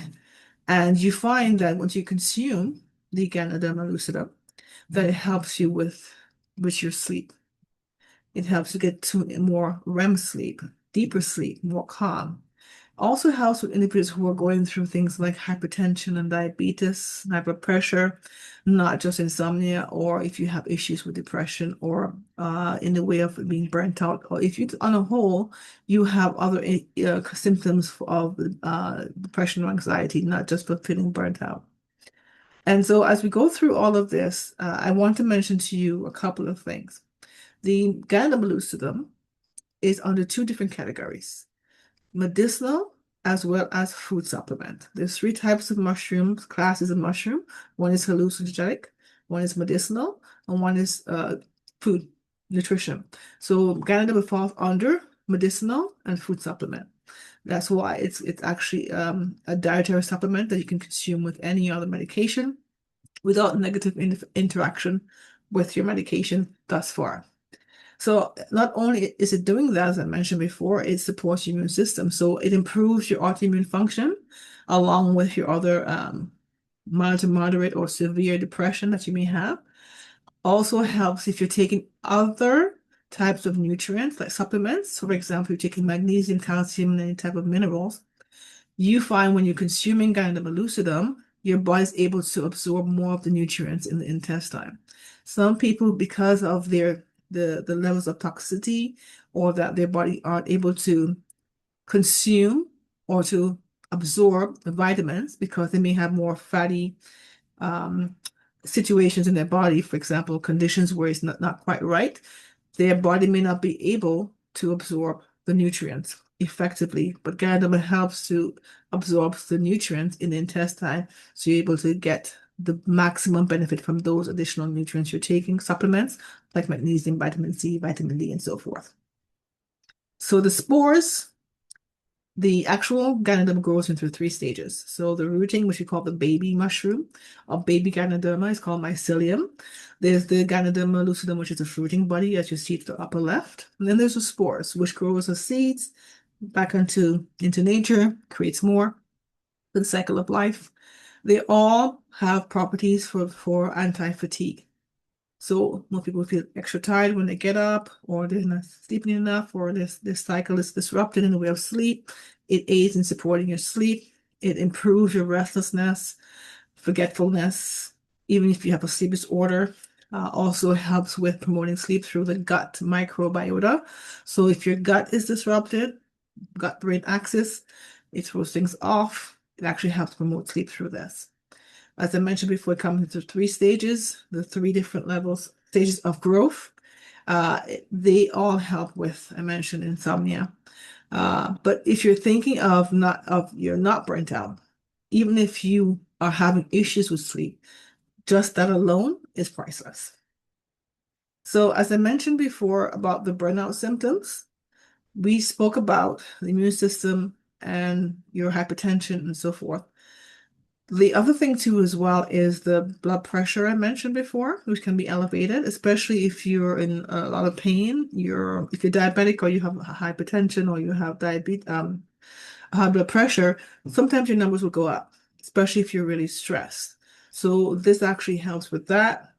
And you find that once you consume the Ganoderma lucida, that it helps you with your sleep. It helps you get to more REM sleep, deeper sleep, more calm. Also helps with individuals who are going through things like hypertension and diabetes, high blood pressure, not just insomnia, or if you have issues with depression or in the way of being burnt out, or if you, on a whole, you have other symptoms of depression or anxiety, not just for feeling burnt out. And so as we go through all of this, I want to mention to you a couple of things. The Ganoderma lucidum is under two different categories: medicinal as well as food supplement. There's three types of mushrooms, classes of mushroom. One is hallucinogenic, one is medicinal, and one is food nutrition. So Ganada falls under medicinal and food supplement. That's why it's actually a dietary supplement that you can consume with any other medication without negative interaction with your medication thus far. So not only is it doing that, as I mentioned before, it supports your immune system. So it improves your autoimmune function along with your other mild to moderate or severe depression that you may have. Also helps if you're taking other types of nutrients like supplements. So for example, you're taking magnesium, calcium, and any type of minerals. You find when you're consuming Ganoderma lucidum, your body's able to absorb more of the nutrients in the intestine. Some people, because of the levels of toxicity or that their body aren't able to consume or to absorb the vitamins because they may have more fatty um, situations in their body, for example, conditions where it's not quite right, their body may not be able to absorb the nutrients effectively, but Ganoderma helps to absorb the nutrients in the intestine, so you're able to get the maximum benefit from those additional nutrients you're taking, supplements like magnesium, vitamin C, vitamin D, and so forth. So the spores, the actual Ganoderma grows into three stages. So the rooting, which we call the baby mushroom, or baby Ganoderma, is called mycelium. There's the Ganoderma lucidum, which is a fruiting body, as you see to the upper left. And then there's the spores, which grows as seeds back into nature, creates more, the cycle of life. They all have properties for anti-fatigue. So most people feel extra tired when they get up, or they're not sleeping enough, or this cycle is disrupted in the way of sleep. It aids in supporting your sleep. It improves your restlessness, forgetfulness, even if you have a sleep disorder. Also helps with promoting sleep through the gut microbiota. So if your gut is disrupted, gut-brain axis, it throws things off. It actually helps promote sleep through this. As I mentioned before, it comes into three stages, the three different levels, stages of growth. They all help with, I mentioned, insomnia. But if you're thinking of you're not burnt out, even if you are having issues with sleep, just that alone is priceless. So as I mentioned before about the burnout symptoms, we spoke about the immune system and your hypertension and so forth. The other thing too as well is the blood pressure I mentioned before, which can be elevated, especially if you're in a lot of pain. If you're diabetic or you have hypertension or you have diabetes, high blood pressure, sometimes your numbers will go up, especially if you're really stressed. So this actually helps with that.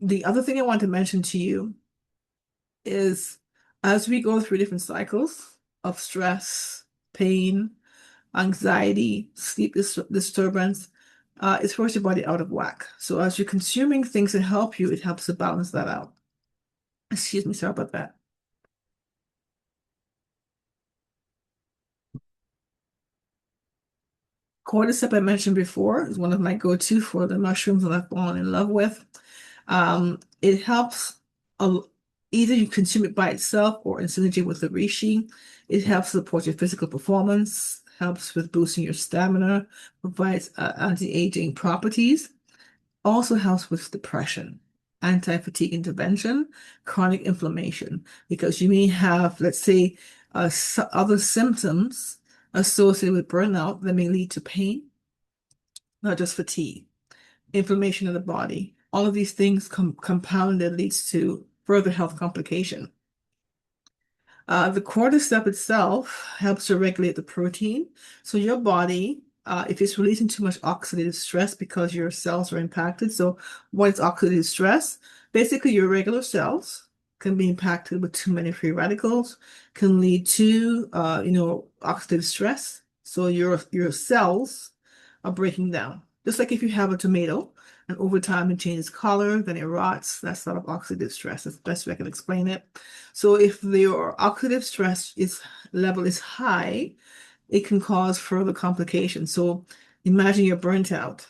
The other thing I want to mention to you is as we go through different cycles of stress, pain, anxiety, sleep disturbance, it throws your body out of whack. So as you're consuming things that help you, it helps to balance that out. Excuse me, sorry about that. Cordyceps I mentioned before is one of my go-to for the mushrooms that I've fallen in love with. It helps a, either you consume it by itself or in synergy with the reishi. It helps support your physical performance, helps with boosting your stamina, provides anti-aging properties, also helps with depression, anti-fatigue intervention, chronic inflammation, because you may have, let's say, other symptoms associated with burnout that may lead to pain, not just fatigue, inflammation in the body. All of these things compounded leads to further health complication. The cordyceps itself helps to regulate the protein. So your body, if it's releasing too much oxidative stress because your cells are impacted. So what is oxidative stress? Basically, your regular cells can be impacted with too many free radicals, can lead to oxidative stress. So your cells are breaking down. Just like if you have a tomato and over time it changes color, then it rots. That's sort of oxidative stress. That's the best way I can explain it. So if your oxidative stress level is high, it can cause further complications. So imagine you're burnt out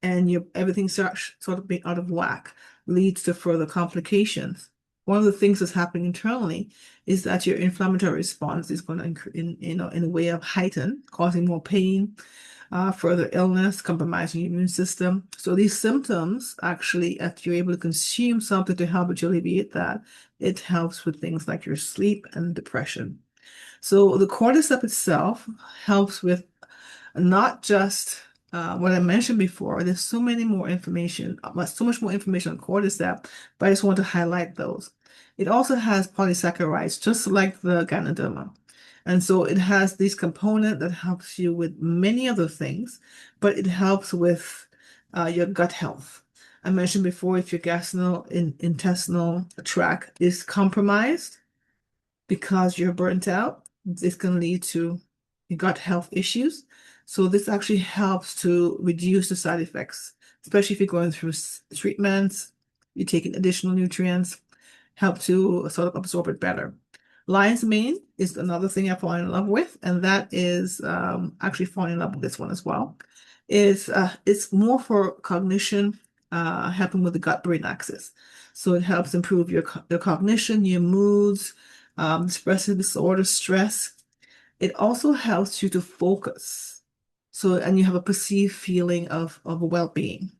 and everything starts sort of being out of whack, leads to further complications. One of the things that's happening internally is that your inflammatory response is going to, in a way of heighten, causing more pain, further illness, compromising your immune system. So these symptoms, actually, if you're able to consume something to help you alleviate that, it helps with things like your sleep and depression. So the cordyceps itself helps with not just what I mentioned before. There's so many more information, so much more information on cordyceps, but I just want to highlight those. It also has polysaccharides, just like the Ganoderma. And so it has this component that helps you with many other things, but it helps with your gut health. I mentioned before, if your intestinal tract is compromised, because you're burnt out, this can lead to gut health issues. So this actually helps to reduce the side effects, especially if you're going through treatments, you're taking additional nutrients, help to sort of absorb it better. Lion's mane is another thing I fall in love with, and that is actually falling in love with this one as well. It's more for cognition, helping with the gut-brain axis. So it helps improve your cognition, your moods, expressive disorder, stress. It also helps you to focus. So, and you have a perceived feeling of well-being.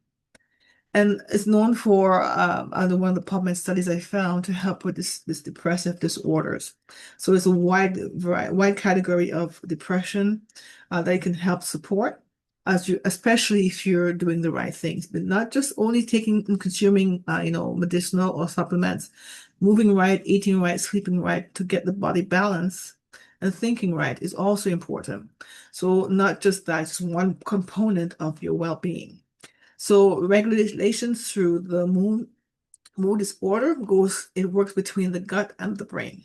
And it's known for, under one of the PubMed studies I found, to help with this depressive disorders. So there's a wide category of depression that it can help support, especially if you're doing the right things, but not just only taking and consuming, medicinal or supplements. Moving right, eating right, sleeping right to get the body balance and thinking right is also important. So not just that, it's one component of your well-being. So regulations through the mood disorder it works between the gut and the brain.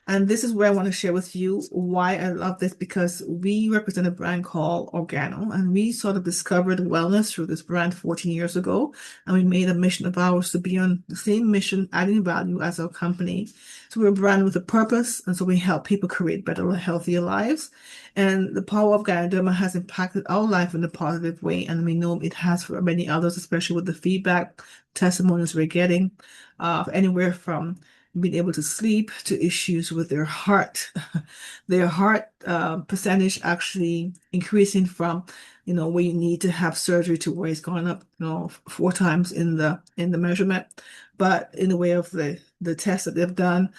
And this is where I want to share with you why I love this, because we represent a brand called Organo, and we sort of discovered wellness through this brand 14 years ago. And we made a mission of ours to be on the same mission, adding value as our company. So we're a brand with a purpose, and so we help people create better, healthier lives. And the power of Ganoderma has impacted our life in a positive way, and we know it has for many others, especially with the feedback, testimonials we're getting, anywhere from being able to sleep to issues with their heart. Their heart percentage actually increasing from, where you need to have surgery to where it's gone up, 4 times in the measurement. But in the way of the tests that they've done,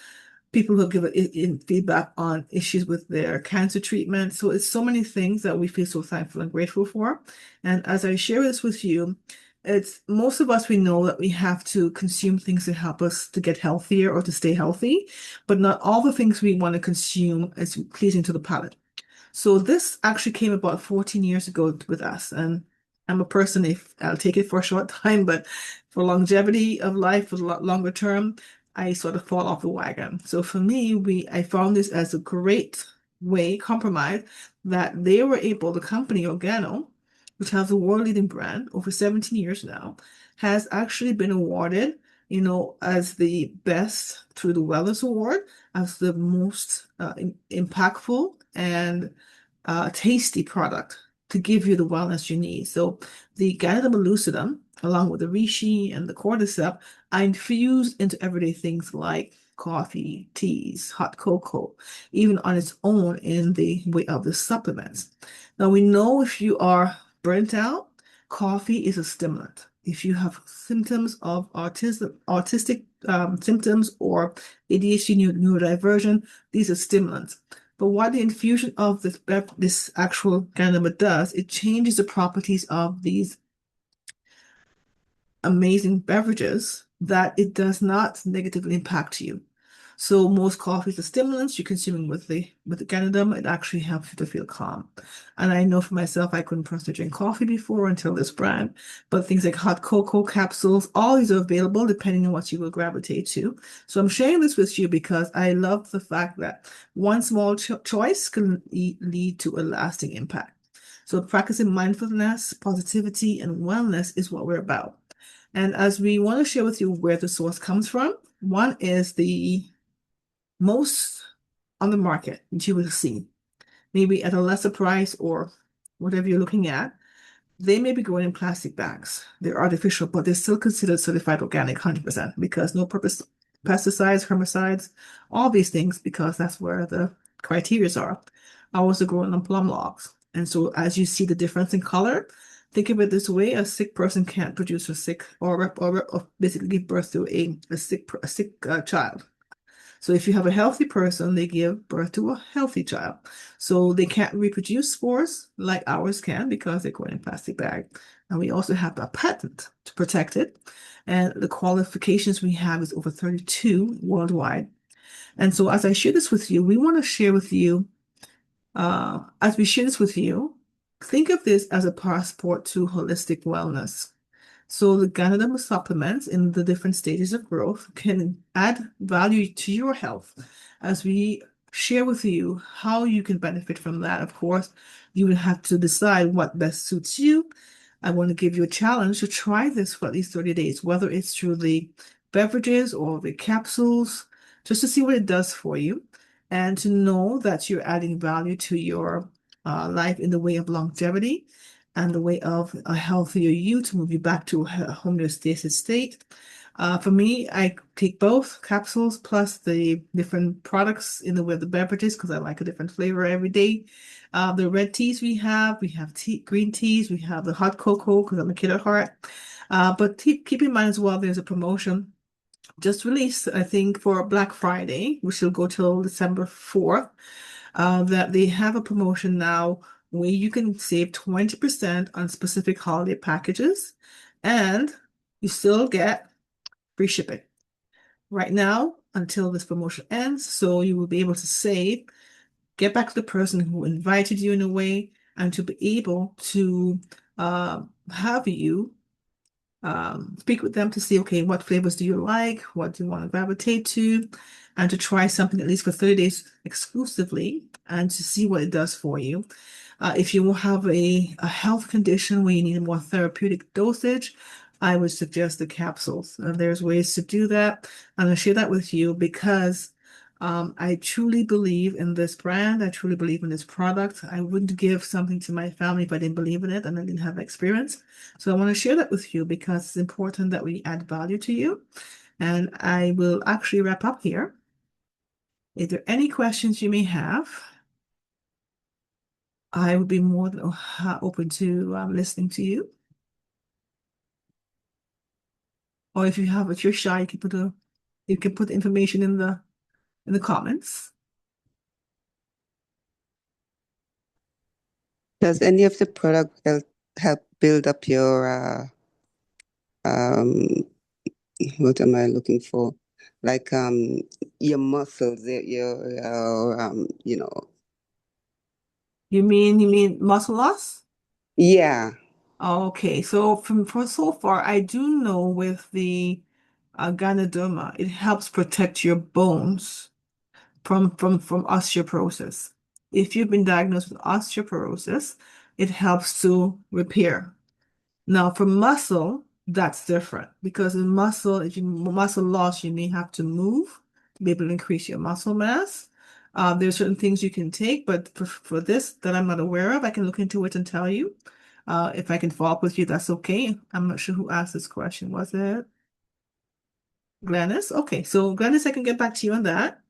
people who give in feedback on issues with their cancer treatment. So it's so many things that we feel so thankful and grateful for. And as I share this with you, it's most of us, we know that we have to consume things to help us to get healthier or to stay healthy, but not all the things we want to consume is pleasing to the palate. So this actually came about 14 years ago with us. And I'm a person, if I'll take it for a short time, but for longevity of life, for longer term, I sort of fall off the wagon. So for me, I found this as a great way, compromise, that they were able, the company Organo, which has a world-leading brand over 17 years now, has actually been awarded, as the best through the Wellness Award, as the most impactful and tasty product to give you the wellness you need. So the Ganoderma lucidum, along with the reishi and the cordyceps, are infused into everyday things like coffee, teas, hot cocoa, even on its own in the way of the supplements. Now we know if you are burnt out, coffee is a stimulant. If you have symptoms of autistic symptoms or ADHD neurodiversion, these are stimulants. But what the infusion of this actual ganoderma does, it changes the properties of these amazing beverages that it does not negatively impact you. So most coffees are stimulants you're consuming with the Ganoderma, it actually helps you to feel calm. And I know for myself, I couldn't personally drink coffee before until this brand, but things like hot cocoa capsules, all these are available depending on what you will gravitate to. So I'm sharing this with you because I love the fact that one small choice can lead to a lasting impact. So practicing mindfulness, positivity, and wellness is what we're about. And as we want to share with you where the source comes from, one is the most on the market that you will see, maybe at a lesser price or whatever you're looking at. They may be grown in plastic bags. They're artificial, but they're still considered certified organic 100% because no purpose pesticides, herbicides, all these things, because that's where the criterias are. Ours are grown on plum logs. And so as you see the difference in color, think of it this way: a sick person can't produce a sick or basically give birth to a sick child. So if you have a healthy person, they give birth to a healthy child. So they can't reproduce spores like ours can because they're going in plastic bag. And we also have a patent to protect it. And the qualifications we have is over 32 worldwide. And so as I share this with you, we want to share with you, as we share this with you, think of this as a passport to holistic wellness. So the Ganoderma supplements in the different stages of growth can add value to your health as we share with you how you can benefit from that. Of course, you will have to decide what best suits you. I want to give you a challenge to try this for at least 30 days, whether it's through the beverages or the capsules, just to see what it does for you and to know that you're adding value to your life in the way of longevity and the way of a healthier you to move you back to a homeostasis state. For me, I take both capsules plus the different products in the way of the beverages because I like a different flavor every day. The red teas we have tea, green teas, we have the hot cocoa because I'm a kid at heart. But keep in mind as well, there's a promotion just released, I think, for Black Friday, which will go till December 4th, that they have a promotion now where you can save 20% on specific holiday packages and you still get free shipping right now until this promotion ends. So you will be able to save, get back to the person who invited you in a way, and to be able to have you speak with them to see, okay, what flavors do you like? What do you want to gravitate to? And to try something at least for 30 days exclusively and to see what it does for you. If you have a health condition where you need a more therapeutic dosage, I would suggest the capsules. And there's ways to do that. And I'll share that with you because I truly believe in this brand. I truly believe in this product. I wouldn't give something to my family if I didn't believe in it and I didn't have experience. So I want to share that with you because it's important that we add value to you. And I will actually wrap up here. If there are any questions you may have, I would be more than open to listening to you. Or if you're shy, you can put the information in the comments. Does any of the product help build up your what am I looking for? Like your muscles, your You mean muscle loss? yeah. Okay, so from for so far, I do know with the Ganoderma, it helps protect your bones from osteoporosis. If you've been diagnosed with osteoporosis, it helps to repair. Now, for muscle, that's different because in muscle, if you muscle loss, you may have to move to be able to increase your muscle mass. There's certain things you can take, but for this that I'm not aware of, I can look into it and tell you. If I can follow up with you, that's okay. I'm not sure who asked this question. Was it Glennis? Okay, so Glennis, I can get back to you on that.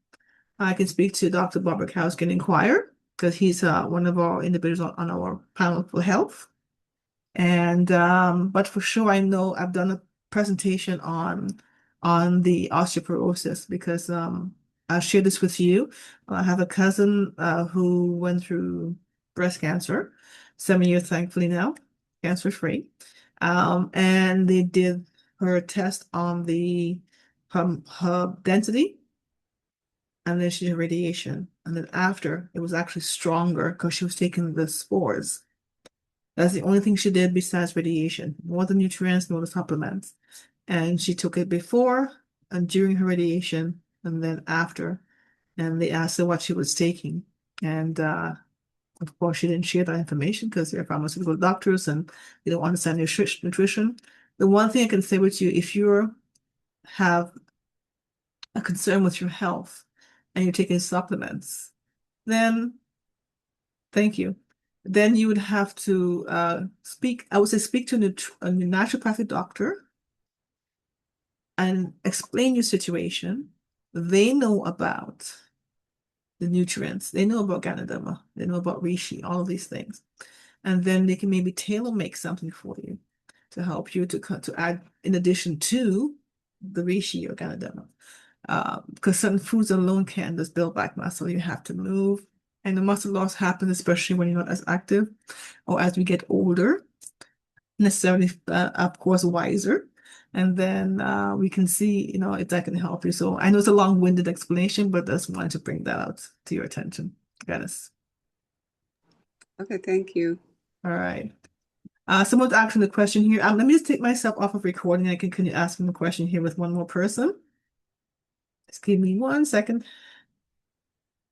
I can speak to Dr. Barbara Kowski and inquire because he's one of our individuals on our panel for health. And but for sure, I know I've done a presentation on the osteoporosis because I'll share this with you. I have a cousin who went through breast cancer, 7 years thankfully now, cancer free. And they did her test on the her density, and then she did radiation. And then after, it was actually stronger because she was taking the spores. That's the only thing she did besides radiation. No other nutrients, no other supplements. And she took it before and during her radiation, and then after. And they asked her what she was taking. And of course, she didn't share that information because they're pharmaceutical doctors and they don't understand nutrition. The one thing I can say with you, if you have a concern with your health and you're taking supplements, then thank you. Then you would have to I would say speak to a naturopathic doctor and explain your situation. They know about the nutrients. They know about Ganoderma. They know about reishi, all of these things. And then they can maybe tailor make something for you to help you to add in addition to the reishi or Ganoderma. Because certain foods alone can't just build back muscle. You have to move. And the muscle loss happens especially when you're not as active or as we get older, necessarily, of course, wiser. And then we can see, if that can help you. So I know it's a long-winded explanation, but I just wanted to bring that out to your attention, Dennis. Okay, thank you. All right. Someone's asking the question here. Let me just take myself off of recording. I can continue asking the question here with one more person. Just give me 1 second.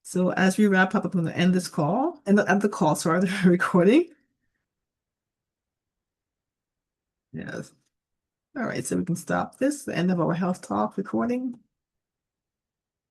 So as we wrap up, I'm going to end this call and end the call, sorry, the recording. Yes. All right, so we can stop this, the end of our health talk recording.